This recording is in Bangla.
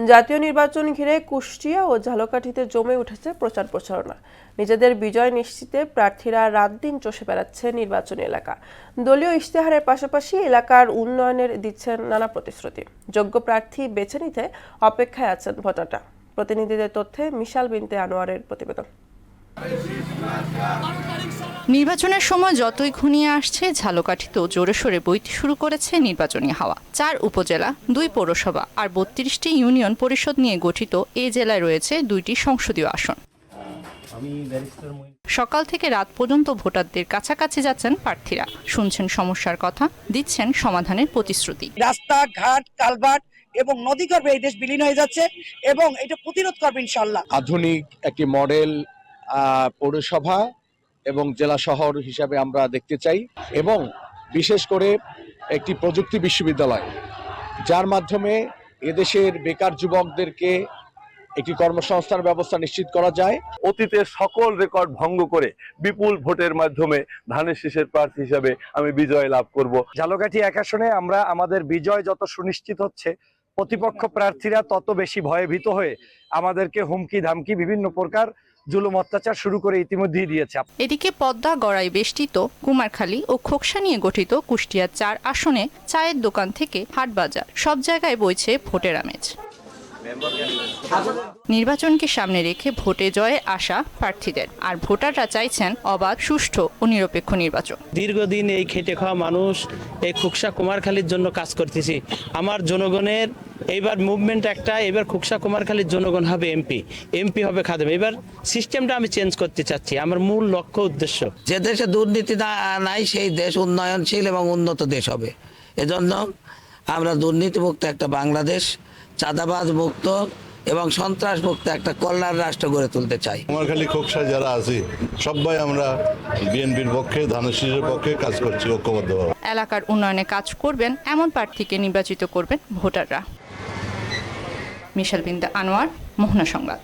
জাতীয় নির্বাচন ঘিরে কুষ্টিয়া ও ঝালকাঠিতে জমে উঠেছে প্রচার প্রচারণা। নিজেদের বিজয় নিশ্চিতে প্রার্থীরা রাত দিন চষে বেড়াচ্ছে নির্বাচনী এলাকা। দলীয় ইশতেহারের পাশাপাশি এলাকার উন্নয়নের দিচ্ছেন নানা প্রতিশ্রুতি। যোগ্য প্রার্থী বেছে নিতে অপেক্ষায় আছেন ভোটাররা। প্রতিনিধিদের তথ্যে মিশাল বিনতে আনোয়ারের প্রতিবেদন। নির্বাচনের সময় যতই ঘনিয়ে আসছে, ঝালকাঠিতেও জোরে সোরে বইতে শুরু করেছে নির্বাচনী হাওয়া। 4 উপজেলা, 2 পৌরসভা আর 32টি ইউনিয়ন পরিষদ নিয়ে গঠিত এই জেলায় রয়েছে 2টি সংসদীয় আসন। সকাল থেকে রাত পর্যন্ত ভোটারদের কাছাকাছি যাচ্ছেন প্রার্থীরা, শুনছেন সমস্যার কথা, দিচ্ছেন সমাধানের প্রতিশ্রুতি। রাস্তাঘাট, কালভার্ট এবং নদীগর্ভে এই দেশ বিলীন হয়ে যাচ্ছে এবং এটা প্রতিরোধ করবে ইনশাআল্লাহ। আধুনিক একটি মডেল পৌরসভা এবং জেলা শহর হিসাবে আমরা দেখতে চাই, এবং বিশেষ করে একটি প্রযুক্তি বিশ্ববিদ্যালয়, যার মাধ্যমে এদেশের বেকার যুবকদেরকে একটি কর্মসংস্থান ব্যবস্থা নিশ্চিত করা যায়। অতীতের সকল রেকর্ড ভঙ্গ করে বিপুল ভোটের মাধ্যমে ধানের শীষের প্রার্থী হিসাবে আমি বিজয় লাভ করব। ঝালকাঠি 1 আসনে আমরা আমাদের বিজয় যত সুনিশ্চিত হচ্ছে, প্রতিপক্ষ প্রার্থীরা তত বেশি ভয়ভীত হয়ে আমাদেরকে হুমকি ধামকি বিভিন্ন প্রকার জুলুম অত্যাচার শুরু করে ইতিমধ্যেই দিয়েছে। এদিকে পদ্মা গড়াই বেষ্টিত কুমারখালী ও খোকসা নিয়ে গঠিত কুষ্টিয়া 4 আসনে চায়ের দোকান থেকে হাট বাজার সব জায়গায় বইছে ভোটের আমেজ। নির্বাচনকে সামনে রেখে ভোটে জয়ের আশা প্রার্থীদের, আর ভোটাররা চাইছেন অবাধ, সুষ্ঠু ও নিরপেক্ষ নির্বাচন। দীর্ঘদিন এই খেটে খাওয়া মানুষ এই খোকসা কুমারখালীর জন্য কাজ করতেছি। আমার জনগণের এইবার মুভমেন্ট একটা, এবার খোকসা কুমারখালীর জনগণ হবে এমপি হবে খাদেম। এবার সিস্টেমটা আমি চেঞ্জ করতে চাচ্ছি, আমার মূল লক্ষ্য উদ্দেশ্য। যে দেশে দুর্নীতি নাই সেই দেশ উন্নয়নশীল এবং উন্নত দেশ হবে। এজন্য আমরা দুর্নীতিমুক্ত একটা বাংলাদেশ, চাঁদাবাজ মুক্ত এবং সন্ত্রাস মুক্ত একটা কল্যাণ রাষ্ট্র গড়ে তুলতে চাই। কুমারখালী খোকসা যারা আছি সবাই আমরা বিএনপির পক্ষে, ধানের শীষের পক্ষে কাজ করছি ঐক্যবদ্ধভাবে। এলাকার উন্নয়নে কাজ করবেন এমন প্রার্থীকে নির্বাচিত করবেন ভোটাররা। মিশাল বিনতে আনোয়ার, মোহনা সংবাদ।